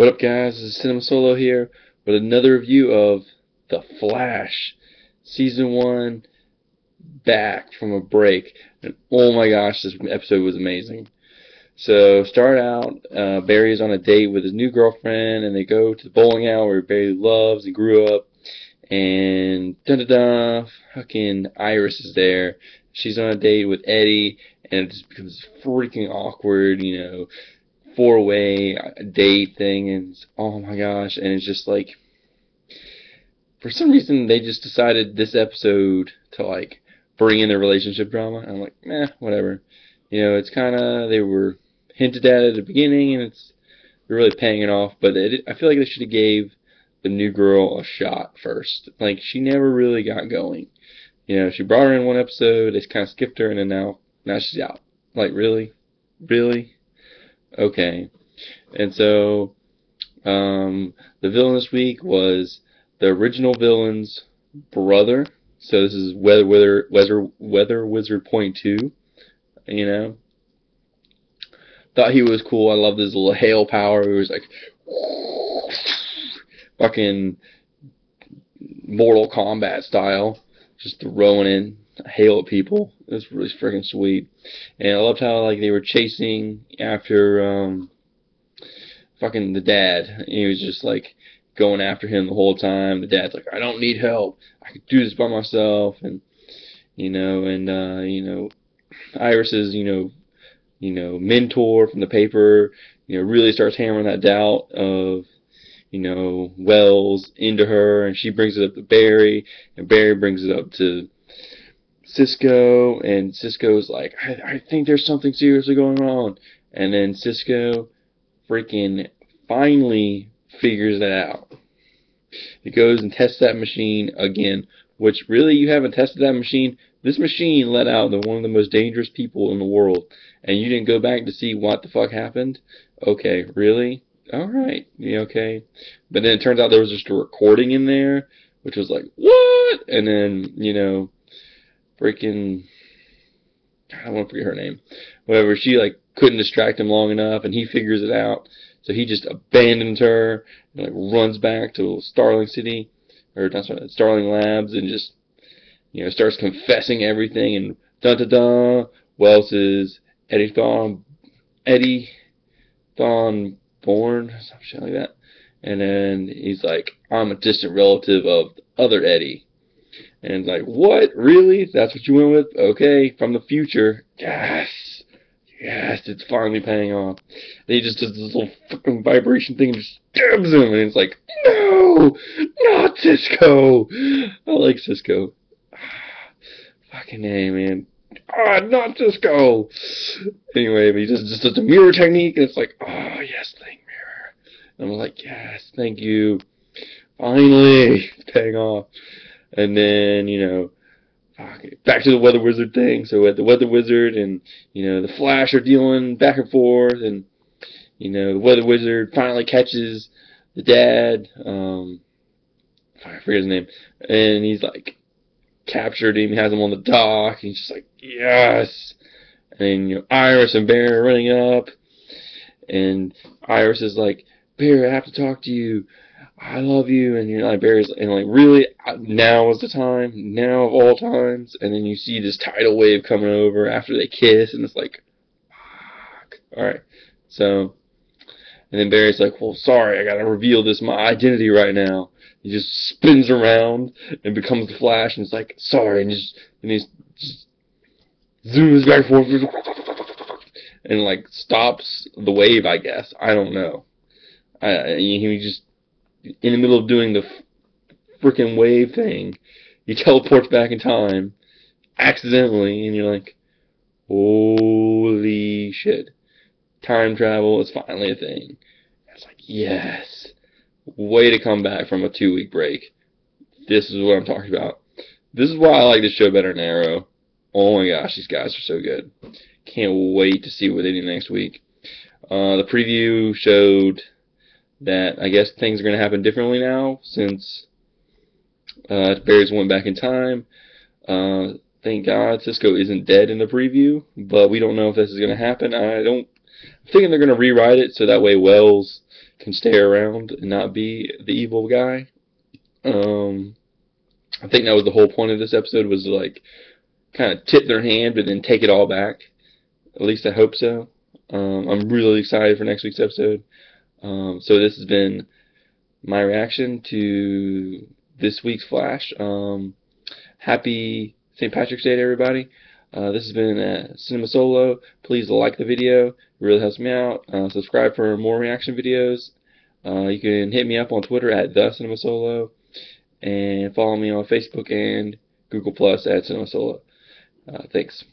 What up, guys? This is CinemaSolo here with another review of The Flash, Season 1, back from a break. And oh my gosh, this episode was amazing. So, start out, Barry is on a date with his new girlfriend, and they go to the bowling alley where Barry loves and grew up. And dun-dun-dun, fucking Iris is there. She's on a date with Eddie, and it just becomes freaking awkward, four-way date thing, and oh my gosh, and it's just like, for some reason they just decided this episode to like bring in the relationship drama. I'm like, whatever. It's kind of, they were hinted at the beginning, and they're really paying it off, but I feel like they should have gave the new girl a shot first. Like, she never really got going. She brought her in one episode, they kind of skipped her, and then now she's out. Like, really? Really? Okay. And so, the villain this week was the original villain's brother. So this is Weather Wizard Point 2. Thought he was cool. I loved his little hail power. It was like fucking Mortal Kombat style, just throwing in hail at people. It was really freaking sweet. And I loved how like they were chasing after fucking the dad. He was just like going after him the whole time. The dad's like, I don't need help. I could do this by myself. And Iris's mentor from the paper, really starts hammering that doubt of Wells into her, and she brings it up to Barry, and Barry brings it up to Cisco, and Cisco's like, I think there's something seriously going on. And then Cisco freaking finally figures it out. He goes and tests that machine again, which really, you haven't tested that machine. This machine let out one of the most dangerous people in the world, and you didn't go back to see what the fuck happened? Okay, really? Alright, okay. But then it turns out there was just a recording in there, which was like, what? And then, freaking, I don't want to forget her name. Whatever, she like couldn't distract him long enough, and he figures it out. So he just abandons her and like runs back to Starling City, or not Starling Labs, and just starts confessing everything. And dun dun dun, Wells is Eddie Thawne Born, some shit like that. And then he's like, I'm a distant relative of the other Eddie. And it's like, what? Really? That's what you went with? Okay, from the future. Yes! Yes, it's finally paying off. And he just does this little fucking vibration thing and just stabs him. And it's like, no! Not Cisco! I like Cisco. Fucking A, man. Not Cisco! Anyway, but he just does the mirror technique, and it's like, oh, yes, thank mirror. And I'm like, yes, thank you. Finally, it's paying off. And then, back to the Weather Wizard thing. So at the Weather Wizard and, the Flash are dealing back and forth, and, the Weather Wizard finally catches the dad, I forget his name, and he's like, captured him, has him on the dock, and he's just like, yes. And Iris and Barry are running up, and Iris is like, Barry, I have to talk to you. I love you. And like, Barry's and like, really, now is the time, now of all times. And then you see this tidal wave coming over after they kiss, and it's like, fuck. All right, so. And then Barry's like, well, sorry, I gotta reveal my identity right now. He just spins around and becomes the Flash, and it's like, sorry, and he just zooms back and forth, and like stops the wave, I guess. I don't know. He just, in the middle of doing the freaking wave thing, he teleports back in time, accidentally, and you're like, holy shit. Time travel is finally a thing. It's like, yes. Way to come back from a 2-week break. This is what I'm talking about. This is why I like this show better than Arrow. Oh my gosh, these guys are so good. Can't wait to see what they do next week. The preview showed that I guess things are going to happen differently now since Barry's went back in time. Thank God Cisco isn't dead in the preview, but we don't know if this is going to happen. I'm thinking they're going to rewrite it so that way Wells can stay around and not be the evil guy. I think that was the whole point of this episode, was to like kind of tip their hand but then take it all back. At least I hope so. I'm really excited for next week's episode. So this has been my reaction to this week's Flash. Happy St. Patrick's Day to everybody. This has been CinemaSolo. Please like the video. It really helps me out. Subscribe for more reaction videos. You can hit me up on Twitter at @TheCinemaSolo. And follow me on Facebook and Google Plus at CinemaSolo. Thanks.